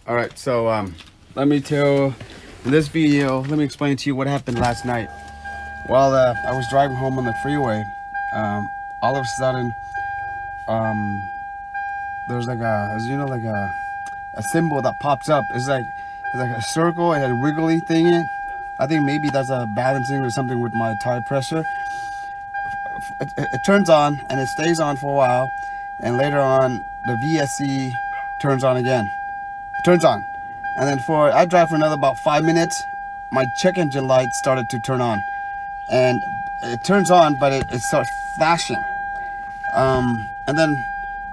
All right, so let me tell in this video, let me explain to you what happened last night. While I was driving home on the freeway, all of a sudden, there's like a, as you know, like a symbol that pops up. It's like a circle. It had a wiggly thing in it. I think maybe that's a balancing or something with my tire pressure. It turns on and it stays on for a while, and later on the VSC turns on again. It turns on, and then I drive for another about 5 minutes. My check engine light started to turn on, and it turns on, but it starts flashing. And then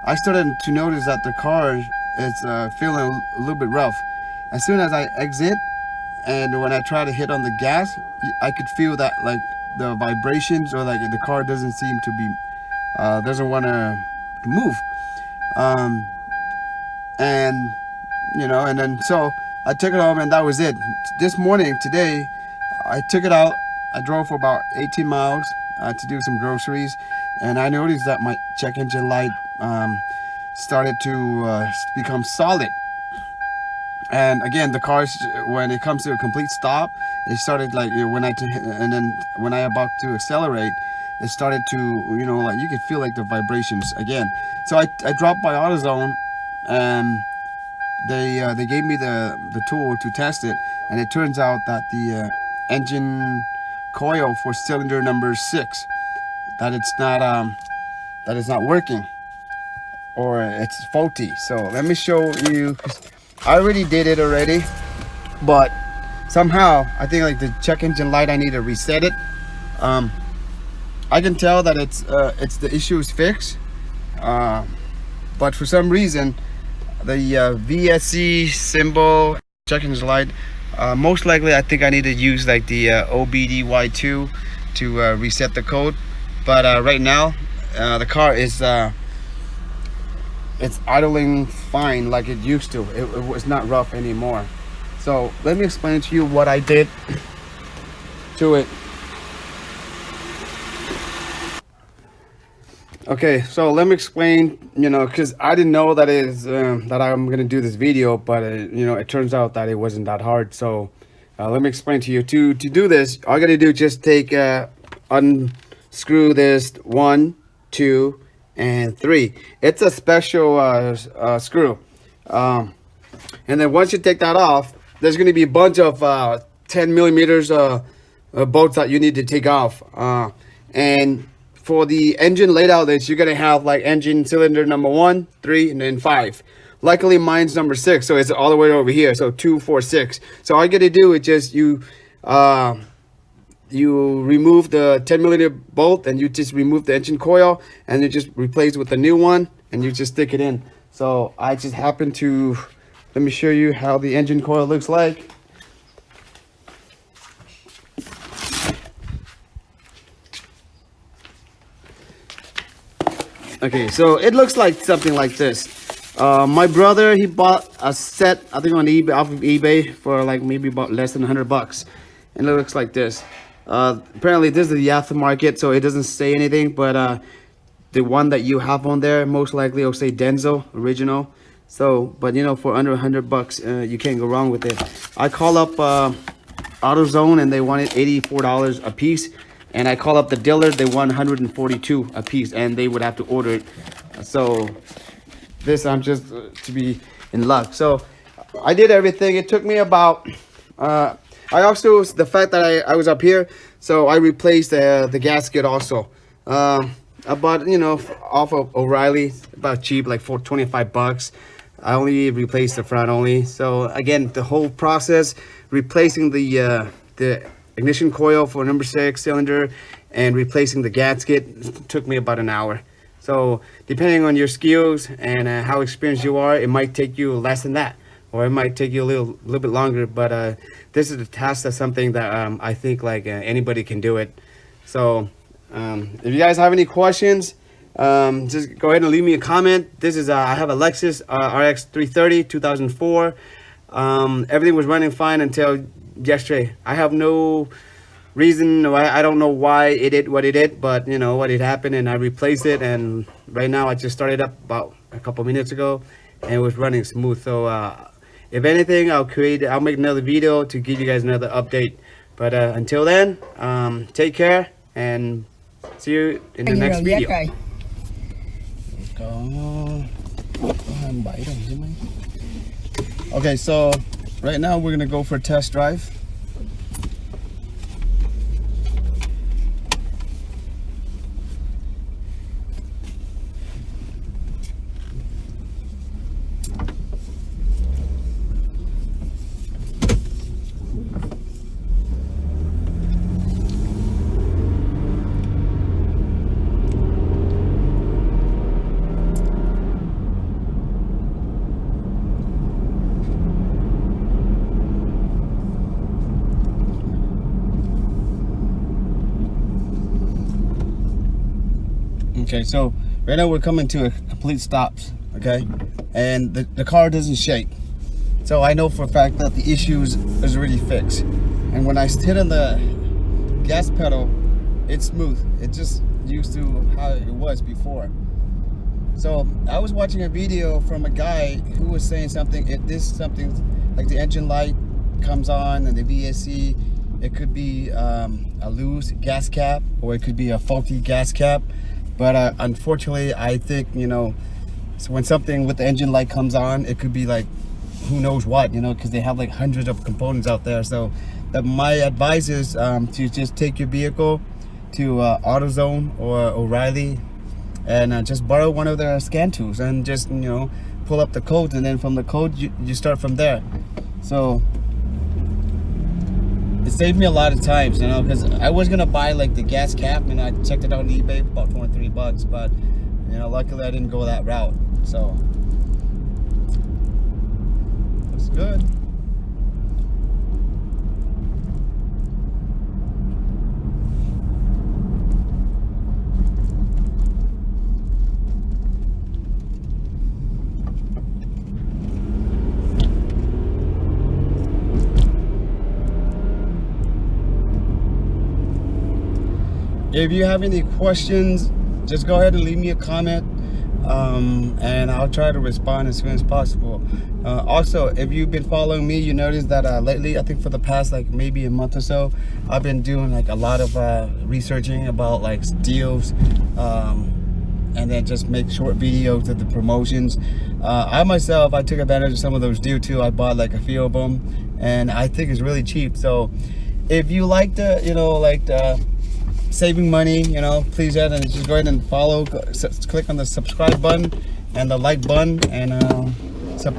I started to notice that the car is feeling a little bit rough. As soon as I exit, and when I try to hit on the gas, I could feel that like the vibrations, or like the car doesn't seem to be doesn't want to move. And and then so I took it home, and that was it. This morning, today, I took it out. I drove for about 18 miles to do some groceries, and I noticed that my check engine light started to become solid. And again, the car, when it comes to a complete stop, it started like and then when I about to accelerate, it started to like you could feel like the vibrations again. So I dropped by Autozone, and they gave me the tool to test it, and it turns out that the engine coil for cylinder number 6, that it's not working, or it's faulty. So let me show you. I already did it already, but somehow I think like the check engine light, I need to reset it. I can tell that it's the issue is fixed, but for some reason the VSC symbol check engine light, most likely I think I need to use like the OBDY2 to reset the code. But right now the car is it's idling fine like it used to. It was not rough anymore. So let me explain to you what I did to it. Okay, so let me explain, because I didn't know that that I'm gonna do this video, but it turns out that it wasn't that hard. So let me explain to you. To do this, all you gotta do is just take unscrew this 1, 2, and 3. It's a special screw, and then once you take that off, there's going to be a bunch of 10 millimeters bolts that you need to take off, and for the engine laid out, you're going to have like engine cylinder number 1, 3, and then 5. Luckily mine's number 6, so it's all the way over here. So 2, 4, 6. So all you got to do is just you remove the 10 millimeter bolt, and you just remove the engine coil, and you just replace with a new one, and you just stick it in. So I just happen to, let me show you how the engine coil looks like. Okay, so it looks like something like this. My brother, he bought a set, I think on eBay, off of eBay, for like maybe about less than $100, and it looks like this. Apparently this is the aftermarket, so it doesn't say anything, but the one that you have on there most likely will say Denso original. So but for under $100, you can't go wrong with it. I call up AutoZone, and they wanted $84 a piece, and I call up the dealer, they want $142 a piece, and they would have to order it. So this, I'm just to be in luck. So I did everything. It took me about I also, the fact that I was up here, so I replaced the gasket also. I bought, off of O'Reilly, about cheap, like for $25. I only replaced the front only. So again, the whole process, replacing the ignition coil for number 6 cylinder and replacing the gasket, took me about an hour. So depending on your skills and how experienced you are, it might take you less than that, or it might take you a little bit longer. But this is a task, that's something that I think like anybody can do it. So if you guys have any questions, just go ahead and leave me a comment. This is I have a Lexus RX330 2004. Everything was running fine until yesterday. I have no reason, I don't know why it did what it did, but what it happened, and I replaced it, and right now I just started up about a couple minutes ago, and it was running smooth. So if anything, I'll make another video to give you guys another update. But until then, take care and see you in the next video. Okay, so right now we're gonna go for a test drive. Okay, so right now we're coming to a complete stop, okay? And the car doesn't shake. So I know for a fact that the issue is already fixed. And when I hit on the gas pedal, it's smooth. It just used to how it was before. So I was watching a video from a guy who was saying something, something like the engine light comes on and the VSC, it could be a loose gas cap or it could be a faulty gas cap. But unfortunately, I think, you know, so when something with the engine light comes on, it could be like, who knows what, you know, because they have like hundreds of components out there. So my advice is to just take your vehicle to AutoZone or O'Reilly and just borrow one of their scan tools and just, you know, pull up the codes, and then from the code, you start from there. So it saved me a lot of times, you know, because I was gonna buy like the gas cap, and I checked it out on eBay for about 23 bucks, but you know, luckily I didn't go that route. So looks good. If you have any questions, just go ahead and leave me a comment, and I'll try to respond as soon as possible. Also, if you've been following me, you notice that lately, I think for the past like maybe a month or so, I've been doing like a lot of researching about like deals, and then just make short videos of the promotions. I myself, I took advantage of some of those deals too. I bought like a few of them, and I think it's really cheap. So if you like the, you know, like the saving money, you know, please just go ahead and follow, click on the subscribe button and the like button, and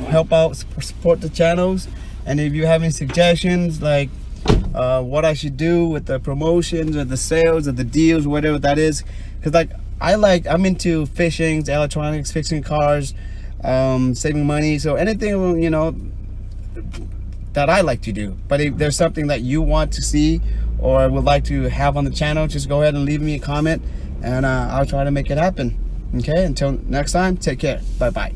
help out, support the channels. And if you have any suggestions, like what I should do with the promotions or the sales or the deals, whatever that is, because like I'm into fishing, electronics, fixing cars, saving money, so anything, you know, that I like to do. But if there's something that you want to see or would like to have on the channel, just go ahead and leave me a comment, and I'll try to make it happen. Okay, until next time, take care. Bye bye.